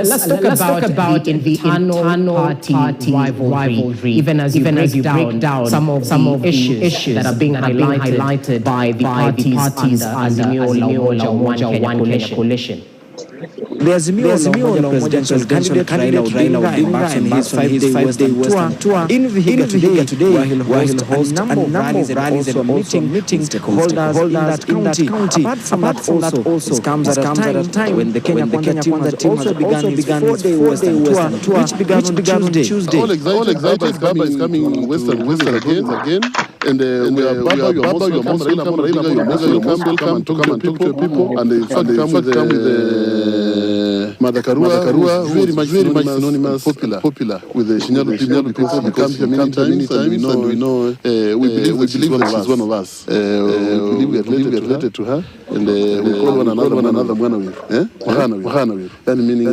let's talk about the internal party rivalry, even as you break down some of the issues that are being highlighted by the parties under Azimio la Umoja coalition. The Azimio la presidential candidate Raila Odinga embarks on his 5-day Western tour in Vihiga today, where he'll host a number of rallies and also meeting stakeholders in that county. Apart from that also, it comes at a time when the Kenya Kwanza team has also begun its 4-day Western tour, which began on Tuesday. All excited, Baba is coming Western again. And we are Baba, you're most welcome. Raila, you're most welcome. Come and talk to people. And they come with Mother Karua, very much synonymous, popular with the Shinyalu people. He comes here many times, and we know, we believe she's one of us. We believe we are related to her, and we call one another Mwanawir. And meaning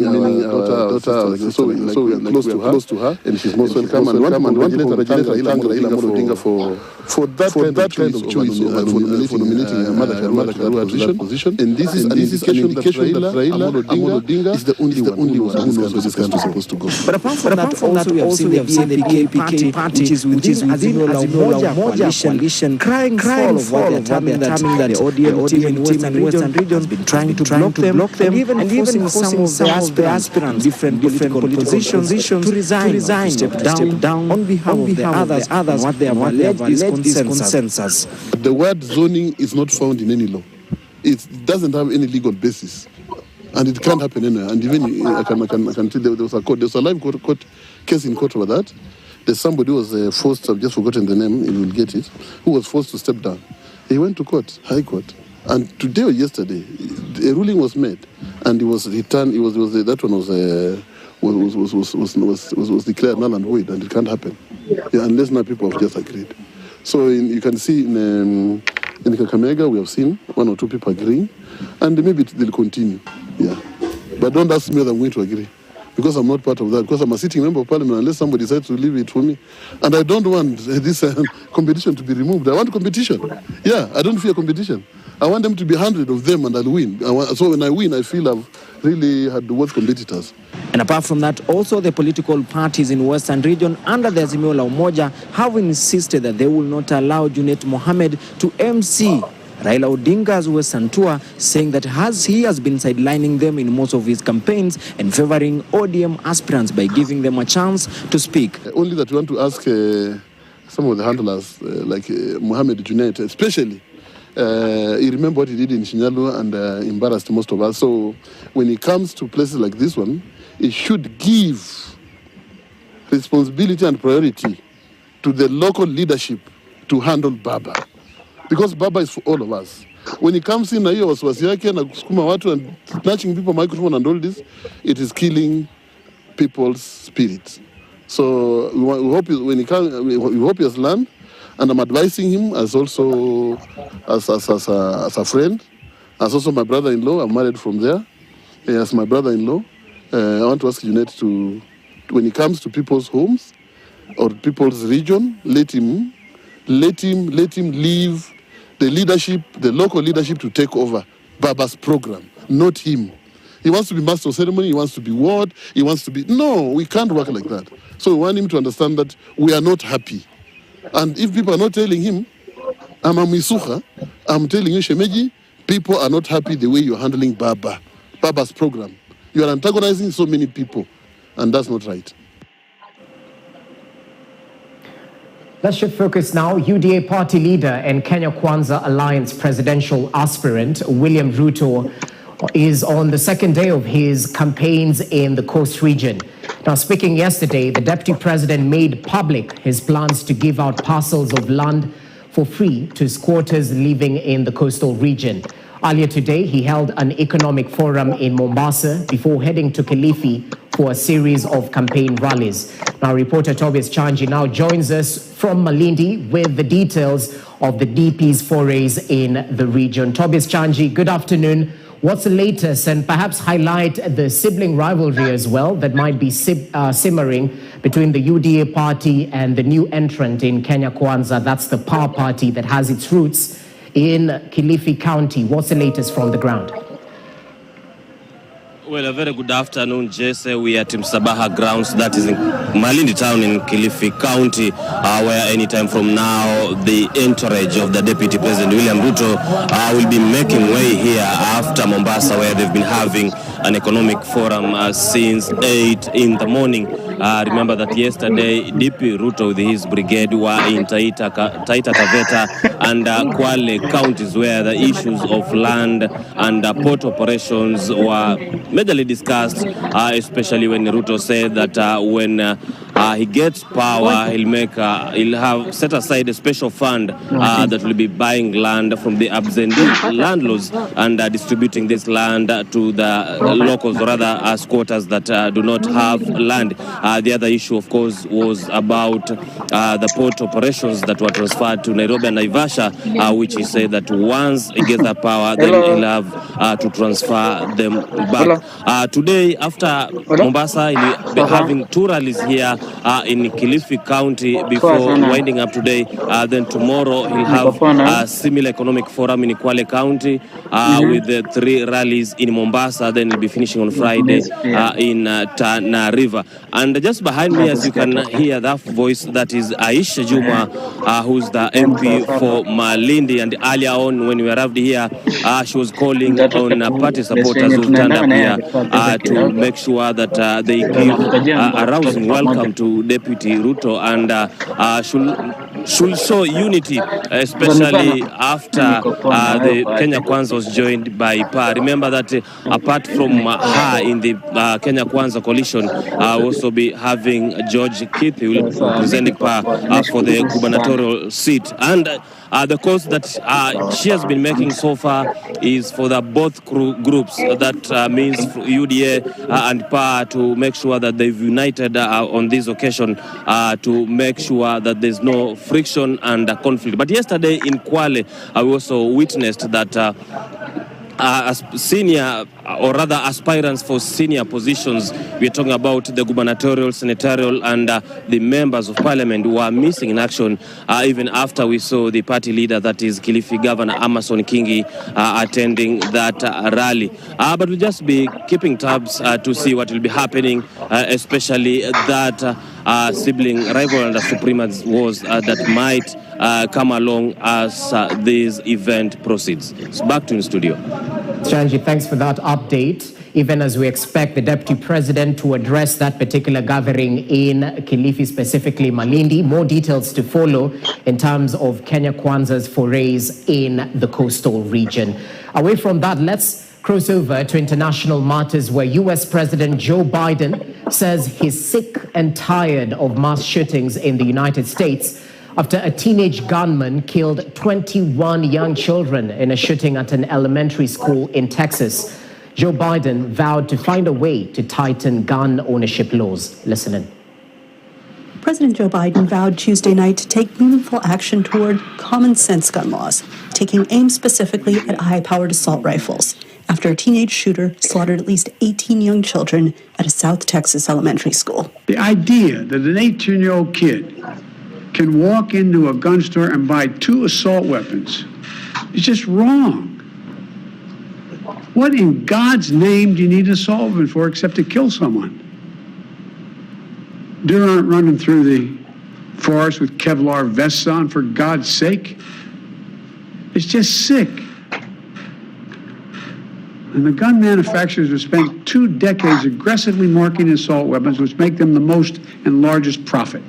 our daughter, so we are close to her, and she's most welcome. And we want to congratulate Raila Odinga for that kind of choice for nominating Mother Karua to that position. And this is an indication that Raila Odinga is the only one who knows where this country is supposed to go. But apart from that, also we have seen the DAP party, which is within Azimio la Umoja coalition, crying for what they're terming that the ODM team in Western region has been trying to block them, and even forcing some of the aspirants, different political positions, to resign, step down on behalf of the others, what they have alleged is consensus. The word zoning is not found in any law. It doesn't have any legal basis. And it can't happen anywhere. And even I can tell there was a live court case in court over that. There's somebody who was forced, I've just forgotten the name, you will get it, who was forced to step down. He went to court, High Court. And today or yesterday, a ruling was made, and he was returned. That one was declared null and void, and it can't happen, unless now people have just agreed. So you can see in Kakamega, we have seen one or two people agreeing, and maybe they'll continue. Yeah, but don't ask me whether I'm going to agree, because I'm not part of that, because I'm a sitting member of parliament, unless somebody decides to leave it for me. And I don't want this competition to be removed. I want competition. Yeah, I don't fear competition. I want them to be 100 of them, and I'll win. So when I win, I feel I've really had the worst competitors. And apart from that, also the political parties in Western region under the Azimio la Umoja have insisted that they will not allow Junet Mohammed to MC Raila Odinga's Western tour, saying that he has been sidelining them in most of his campaigns and favoring ODM aspirants by giving them a chance to speak. Only that we want to ask some of the handlers, like Mohammed Junet, especially, he remember what he did in Shinyalu and embarrassed most of us. So when he comes to places like this one, he should give responsibility and priority to the local leadership to handle Baba. Because Baba is for all of us. When he comes in hiyo wasiwasi yake na kusukuma watu and snatching people microphone and all this, it is killing people's spirits. So we hope when he comes, we hope he has learned, and I'm advising him as also as a friend, as also my brother-in-law. I'm married from there. As my brother-in-law, I want to ask Junet to, when he comes to people's homes or people's region, let him leave the leadership, the local leadership, to take over Baba's program, not him. He wants to be master of ceremony, he wants to be ward, he wants to be... No, we can't work like that. So we want him to understand that we are not happy. And if people are not telling him, I'm a Misuha, I'm telling you, Shemeji, people are not happy the way you're handling Baba's program. You are antagonizing so many people, and that's not right. Let's shift focus now. UDA party leader and Kenya Kwanza Alliance presidential aspirant William Ruto is on the second day of his campaigns in the coast region. Now, speaking yesterday, the deputy president made public his plans to give out parcels of land for free to squatters living in the coastal region. Earlier today, he held an economic forum in Mombasa before heading to Kilifi for a series of campaign rallies. Now, reporter Tobias Chanji now joins us from Malindi with the details of the DP's forays in the region. Tobias Chanji, good afternoon. What's the latest, and perhaps highlight the sibling rivalry as well that might be simmering between the UDA party and the new entrant in Kenya Kwanza, that's the Power Party that has its roots in Kilifi County. What's the latest from the ground? Well, a very good afternoon, Jesse. We are at Msabaha grounds, that is in Malindi town in Kilifi County, where anytime from now the entourage of the Deputy President William Ruto will be making way here after Mombasa, where they've been having an economic forum since 8 in the morning. Remember that yesterday DP Ruto with his brigade were in Taita Taveta and Kwale counties, where the issues of land and port operations were majorly discussed, especially when Ruto said that when he gets power, he'll have set aside a special fund that will be buying land from the absentee landlords and distributing this land to the locals, or rather squatters that do not have land. The other issue, of course, was about the port operations that were transferred to Nairobi and Naivasha, which he said that once he gets the power, then he'll have to transfer them back. Today, after Mombasa, he'll be having two rallies here in Kilifi County before winding up today. Then tomorrow, he'll have a similar economic forum in Kwale County with the 3 rallies in Mombasa. Then he'll be finishing on Friday in Tana River. And just behind me, as you can hear that voice, that is Aisha Juma, who's the MP for Malindi. And earlier on, when we arrived here, she was calling on party supporters who turned up here to make sure that they give a rousing welcome to Deputy Ruto and should show unity, especially after the Kenya Kwanza was joined by PA. Remember that apart from her in the Kenya Kwanza coalition, also be having George Keith, who will present PA for the gubernatorial seat. And the course that she has been making so far is for the both groups, that means UDA and PA, to make sure that they've united on this occasion to make sure that there's no friction and conflict. But yesterday in Kwale, we also witnessed that senior, or rather aspirants for senior positions, we're talking about the gubernatorial, senatorial, and the members of parliament, who are missing in action even after we saw the party leader, that is Kilifi Governor Amason Kingi, attending that rally. But we'll just be keeping tabs to see what will be happening, especially that sibling rival and supremacy wars that might come along as this event proceeds. So back to the studio. Stranji, thanks for that update. Even as we expect the Deputy President to address that particular gathering in Kilifi, specifically Malindi, more details to follow in terms of Kenya Kwanza's forays in the coastal region. Away from that, let's cross over to international matters, where U.S. President Joe Biden says he's sick and tired of mass shootings in the United States after a teenage gunman killed 21 young children in a shooting at an elementary school in Texas. Joe Biden vowed to find a way to tighten gun ownership laws. Listen in. President Joe Biden vowed Tuesday night to take meaningful action toward common sense gun laws, taking aim specifically at high-powered assault rifles, after a teenage shooter slaughtered at least 18 young children at a South Texas elementary school. The idea that an 18-year-old kid can walk into a gun store and buy 2 assault weapons is just wrong. What in God's name do you need an assault weapon for except to kill someone? Deer aren't running through the forest with Kevlar vests on, for God's sake. It's just sick. And the gun manufacturers have spent 2 decades aggressively marketing assault weapons, which make them the most and largest profit.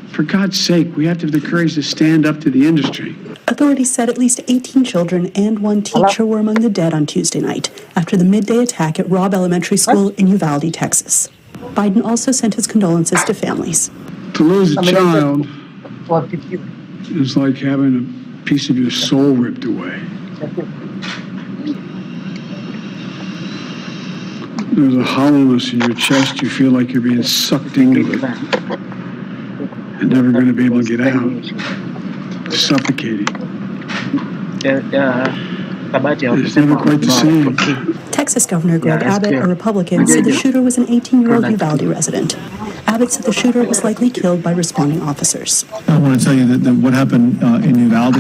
For God's sake, we have to have the courage to stand up to the industry. Authorities said at least 18 children and 1 teacher were among the dead on Tuesday night after the midday attack at Robb Elementary School in Uvalde, Texas. Biden also sent his condolences to families. To lose a child is like having a piece of your soul ripped away. There's a hollowness in your chest. You feel like you're being sucked into it and never going to be able to get out. Suffocating. It's never quite the same. Texas Governor Greg Abbott, a Republican, said the shooter was an 18-year-old Uvalde resident. Abbott said the shooter was likely killed by responding officers. I want to tell you that what happened in Uvalde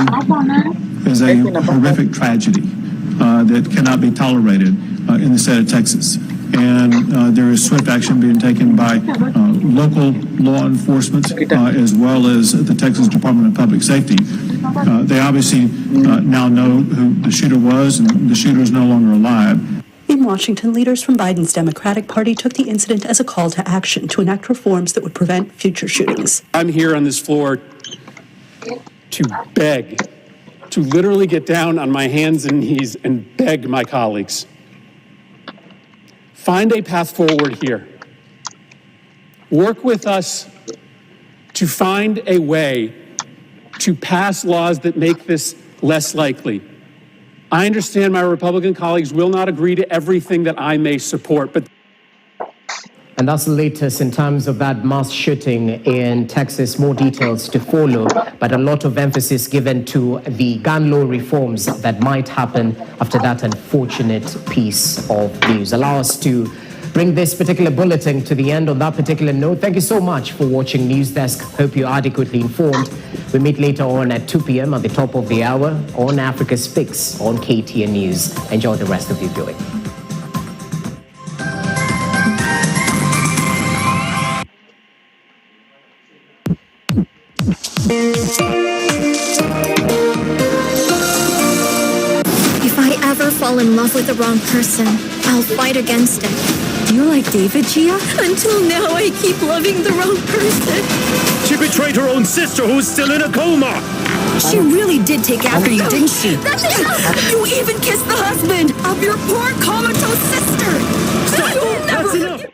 is a horrific tragedy that cannot be tolerated in the state of Texas. And there is swift action being taken by local law enforcement as well as the Texas Department of Public Safety. They obviously now know who the shooter was, and the shooter is no longer alive. In Washington, leaders from Biden's Democratic Party took the incident as a call to action to enact reforms that would prevent future shootings. I'm here on this floor to beg, to literally get down on my hands and knees and beg my colleagues. Find a path forward here. Work with us to find a way to pass laws that make this less likely. I understand my Republican colleagues will not agree to everything that I may support, but And that's the latest in terms of that mass shooting in Texas. More details to follow, but a lot of emphasis given to the gun law reforms that might happen after that unfortunate piece of news. Allow us to bring this particular bulletin to the end on that particular note. Thank you so much for watching News Desk. Hope you're adequately informed. We meet later on at 2 p.m. at the top of the hour on Africa Speaks on KTN News. Enjoy the rest of your viewing. If I ever fall in love with the wrong person, I'll fight against it. You're like David, Gia? Until now, I keep loving the wrong person. She betrayed her own sister who is still in a coma. She really did take after you, didn't she? That's enough! You even kissed the husband of your poor comatose sister! That's enough!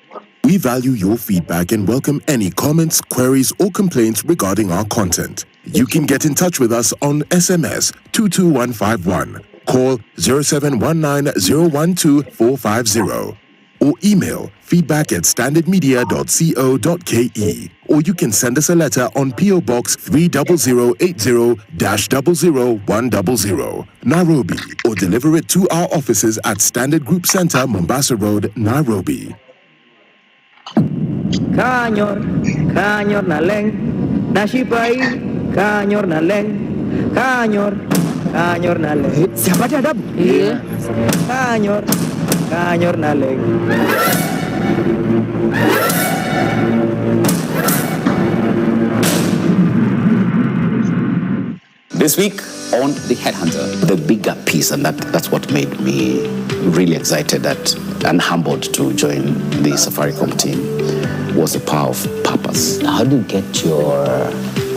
We value your feedback and welcome any comments, queries, or complaints regarding our content. You can get in touch with us on SMS 22151, call 0719012450, or email feedback@standardmedia.co.ke, or you can send us a letter on PO Box 30080-00100, Nairobi, or deliver it to our offices at Standard Group Center, Mombasa Road, Nairobi. Kanyor naleng, nashipai, kanyor naleng, kanyor naleng. Siapa dia, Adam? Iya. Kanyor naleng. This week on The Headhunter, the bigger piece, and that's what made me really excited and humbled to join the Safaricom team, was the power of purpose. How do you get your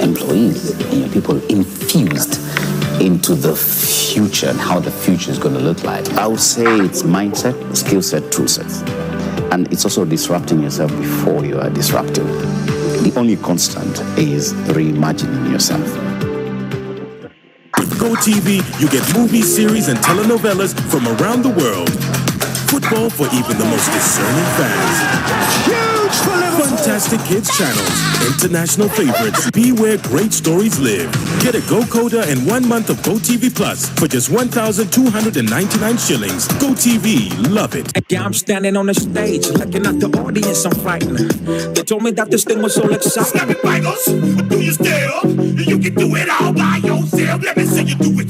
employees and your people infused into the future and how the future is going to look like? I would say it's mindset, skill set, tool sets. And it's also disrupting yourself before you are disrupted. The only constant is reimagining yourself. With GoTV, you get movies, series, and telenovelas from around the world. Football for even the most discerning fans. Huge for Liverpool! Fantastic kids channels, international favorites. Be where great stories live. Get a GoCoder and 1 month of GoTV Plus for just 1,299 shillings. GoTV, love it. Yeah, I'm standing on the stage, looking at the audience, I'm frightened. They told me that this thing was so exciting. Snap it, Bangles, do you still? You can do it all by yourself. Let me see you do it.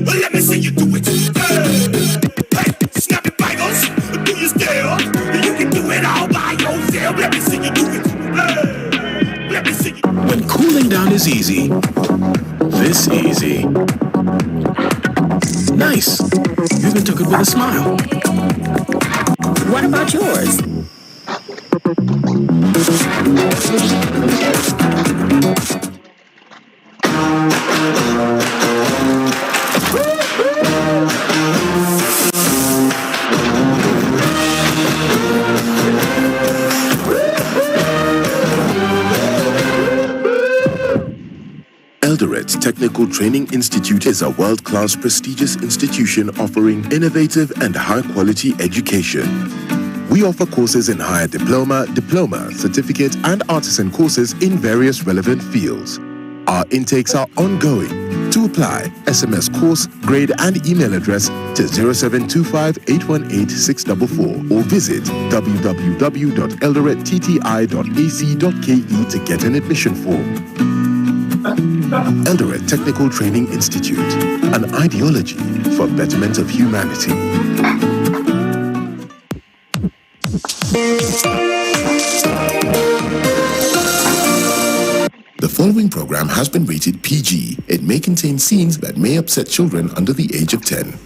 Let me see you do it. Snap it, Bangles, do you still? You can do it all by yourself. Let me see you do it. Let me see you. When cooling down is easy, this easy. Nice. You even took it with a smile. What about yours? Eldoret Technical Training Institute is a world-class prestigious institution offering innovative and high-quality education. We offer courses in higher diploma, certificate, and artisan courses in various relevant fields. Our intakes are ongoing. To apply, SMS course, grade, and email address to 0725-818-644 or visit www.eldoretti.ac.ke to get an admission form. Eldoret Technical Training Institute, an ideology for betterment of humanity. The following program has been rated PG. It may contain scenes that may upset children under the age of 10.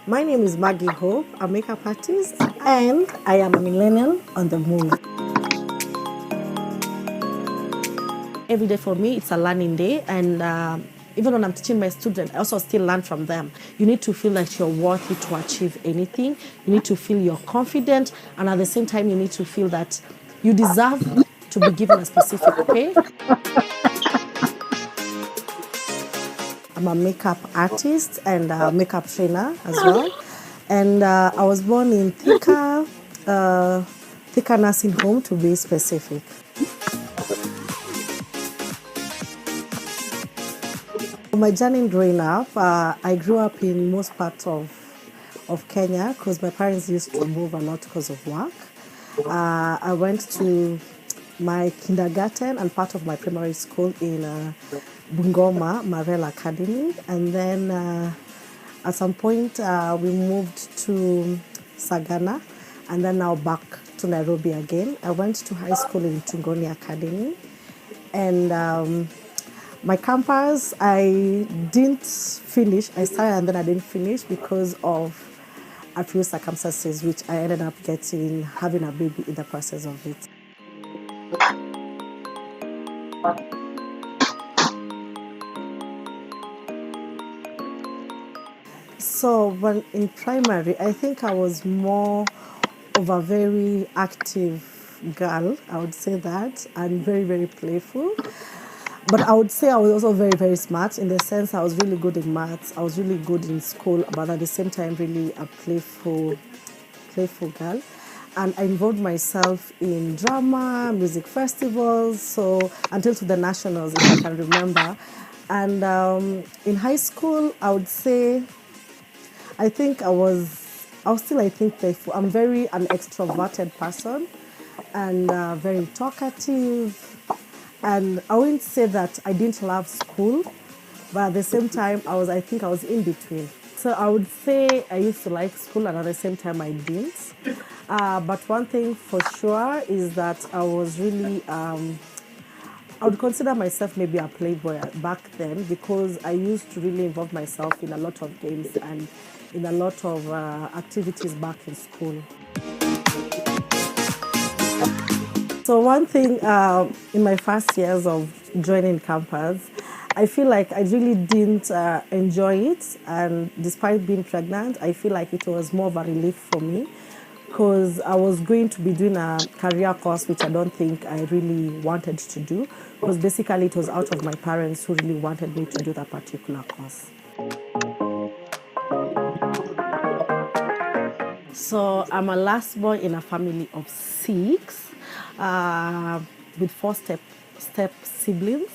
My name is Maggie Hope, a makeup artist, and I am a millennial on the move. Every day for me, it's a learning day, and even when I'm teaching my students, I also still learn from them. You need to feel like you're worthy to achieve anything. You need to feel you're confident, and at the same time, you need to feel that you deserve to be given a specific pay. I'm a makeup artist and a makeup trainer as well. And I was born in Thika Nursing Home, to be specific. My journey growing up, I grew up in most parts of Kenya because my parents used to move a lot because of work. I went to my kindergarten and part of my primary school in Bungoma Marel Academy, and then at some point we moved to Sagana, and then now back to Nairobi again. I went to high school in Tungoni Academy, and my campus I didn't finish. I started and then I didn't finish because of a few circumstances, which I ended up having a baby in the process of it. So when in primary, I think I was more of a very active girl, I would say that, and very, very playful. But I would say I was also very, very smart in the sense I was really good in maths. I was really good in school, but at the same time, really a playful girl. And I involved myself in drama, music festivals, so until to the nationals, if I can remember. And in high school, I would say, I think I was still, I think, playful. I'm very an extroverted person and very talkative. And I wouldn't say that I didn't love school, but at the same time, I think I was in between. So I would say I used to like school, and at the same time, I didn't. But one thing for sure is that I was really, I would consider myself maybe a playboy back then, because I used to really involve myself in a lot of games and in a lot of activities back in school. So one thing in my first years of joining campus, I feel like I really didn't enjoy it. And despite being pregnant, I feel like it was more of a relief for me, because I was going to be doing a career course, which I don't think I really wanted to do, because basically it was out of my parents who really wanted me to do that particular course. So I'm a last born in a family of 6, with 4 step siblings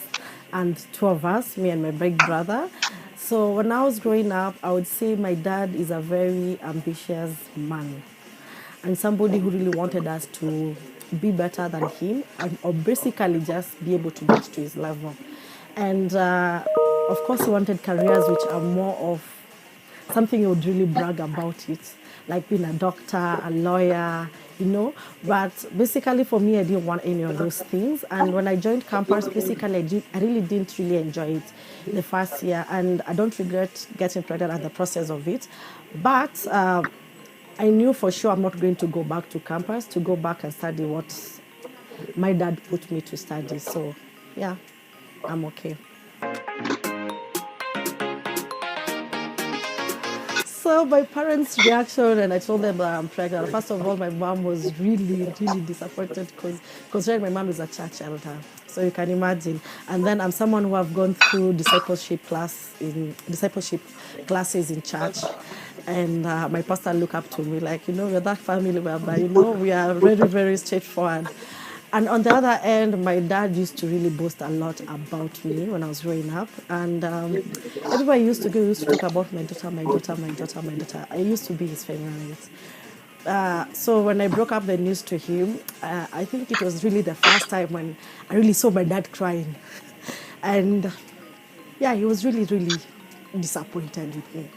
and 2 of us, me and my big brother. So when I was growing up, I would say my dad is a very ambitious man and somebody who really wanted us to be better than him, or basically just be able to get to his level. And of course, he wanted careers which are more of something he would really brag about it, like being a doctor, a lawyer, But basically for me, I didn't want any of those things. And when I joined campus, basically I really didn't really enjoy it the first year. And I don't regret getting pregnant at the process of it. But I knew for sure I'm not going to go back to campus to go back and study what my dad put me to study. So yeah, I'm okay. So my parents' reaction, and I told them that I'm pregnant. First of all, my mom was really, really disappointed because considering my mom is a church elder, so you can imagine. And then I'm someone who have gone through discipleship classes in church, and my pastor looked up to me like, we're that family whereby we are very, very straightforward. And on the other end, my dad used to really boast a lot about me when I was growing up. And everywhere I used to go, he used to talk about my daughter, my daughter, my daughter, my daughter. I used to be his favorite. So when I broke up the news to him, I think it was really the first time when I really saw my dad crying. And yeah, he was really, really disappointed with me.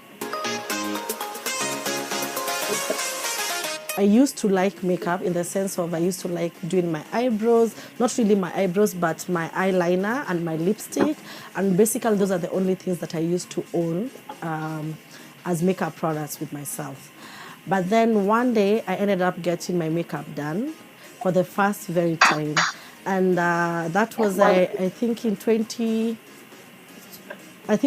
I used to like makeup in the sense of I used to like doing my eyebrows, not really my eyebrows, but my eyeliner and my lipstick. And basically those are the only things that I used to own as makeup products with myself. But then one day I ended up getting my makeup done for the first very time. And that was, I think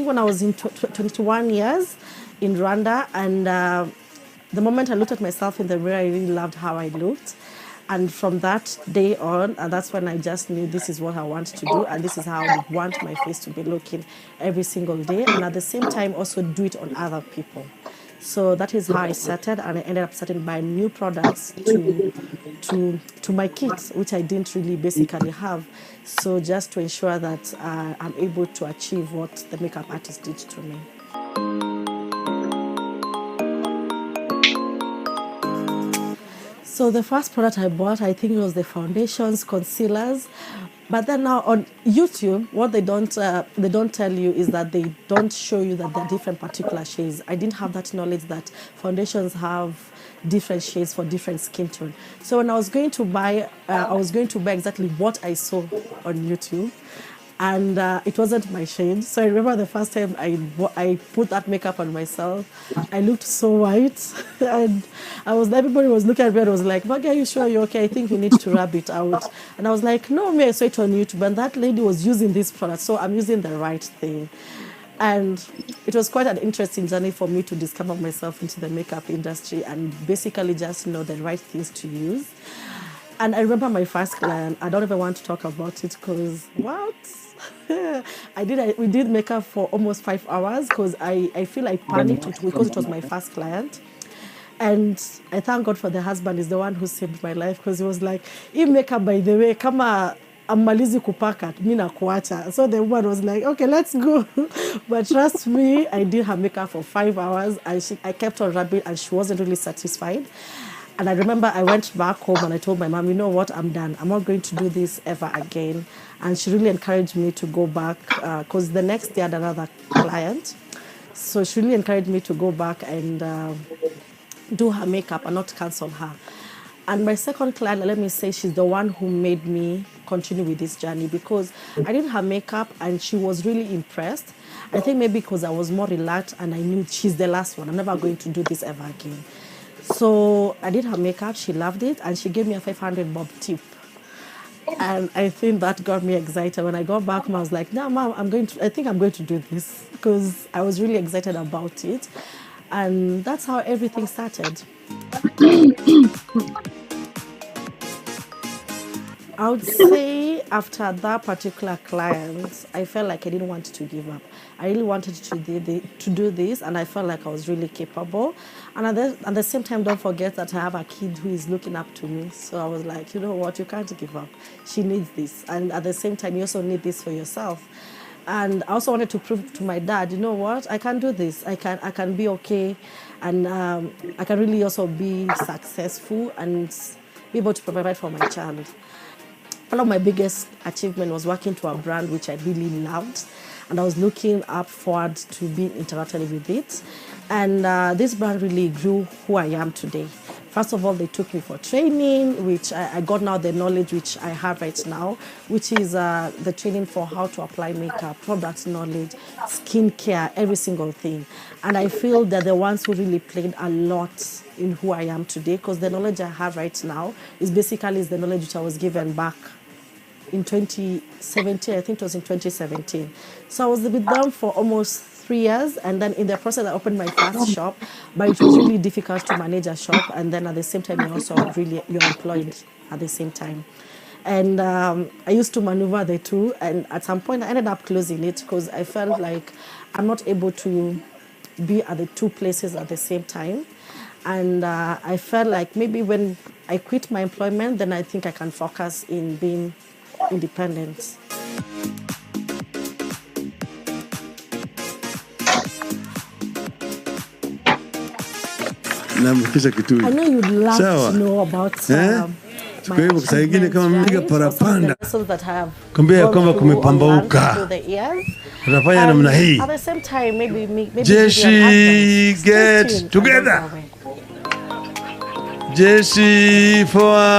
when I was in 21 years in Rwanda. And the moment I looked at myself in the mirror, I really loved how I looked. And from that day on, that's when I just knew this is what I want to do, and this is how I want my face to be looking every single day. And at the same time, also do it on other people. So that is how I started, and I ended up starting buying new products to my kids, which I didn't really basically have. So just to ensure that I'm able to achieve what the makeup artist did to me. So the first product I bought, I think it was the foundations, concealers. But then now on YouTube, what they don't tell you is that they don't show you that there are different particular shades. I didn't have that knowledge that foundations have different shades for different skin tone. So when I was going to buy, exactly what I saw on YouTube. And it wasn't my shade. So I remember the first time I put that makeup on myself, I looked so white. And everybody was looking at me and was like, Maggie, are you sure you're okay? I think you need to rub it out. And I was like, no, I saw it on YouTube. And that lady was using this product, so I'm using the right thing. And it was quite an interesting journey for me to discover myself into the makeup industry and basically just know the right things to use. And I remember my first client, I don't even want to talk about it because what? We did makeup for almost 5 hours because I feel I panicked because it was my first client. And I thank God for the husband, is the one who saved my life, because he was like, hii makeup by the way, kama amalizi kupaka, mi nakuacha. So the woman was like, okay, let's go. But trust me, I did her makeup for 5 hours and I kept on rubbing and she wasn't really satisfied. And I remember I went back home and I told my mom, you know what, I'm done. I'm not going to do this ever again. And she really encouraged me to go back because the next day I had another client. So she really encouraged me to go back and do her makeup and not cancel her. And my second client, let me say, she's the one who made me continue with this journey because I did her makeup and she was really impressed. I think maybe because I was more relaxed and I knew she's the last one. I'm never going to do this ever again. So I did her makeup, she loved it, and she gave me a 500 bob tip. And I think that got me excited. When I got back home, I was like, no, Mom, I think I'm going to do this because I was really excited about it. And that's how everything started. I would say after that particular client, I felt like I didn't want to give up. I really wanted to do this, and I felt like I was really capable. And at the same time, don't forget that I have a kid who is looking up to me. So I was like, you know what, you can't give up. She needs this. And at the same time, you also need this for yourself. And I also wanted to prove to my dad, you know what, I can do this. I can be okay. And I can really also be successful and be able to provide for my child. One of my biggest achievement was working to a brand which I really loved, and I was looking up forward to being interacted with it. And this brand really grew who I am today. First of all, they took me for training, which I got now the knowledge which I have right now, which is the training for how to apply makeup, product knowledge, skincare, every single thing. And I feel they're the ones who really played a lot in who I am today, because the knowledge I have right now is basically the knowledge which I was given back in 2017, I think it was in 2017. So I was with them for almost 3 years, and then in the process I opened my first shop, but it was really difficult to manage a shop, and then at the same time you're employed at the same time. And I used to maneuver the two, and at some point I ended up closing it because I felt like I'm not able to be at the two places at the same time. And I felt like maybe when I quit my employment, then I think I can focus in being independent. Na mkisha kitu. I know you'd love Sawa. to know about Kwa hivyo saa ingine kama mpiga parapanda that have kwambia kwamba kumepambauka, tunafanya namna hii. At the same time, maybe Jeshi get together. Jeshi forward.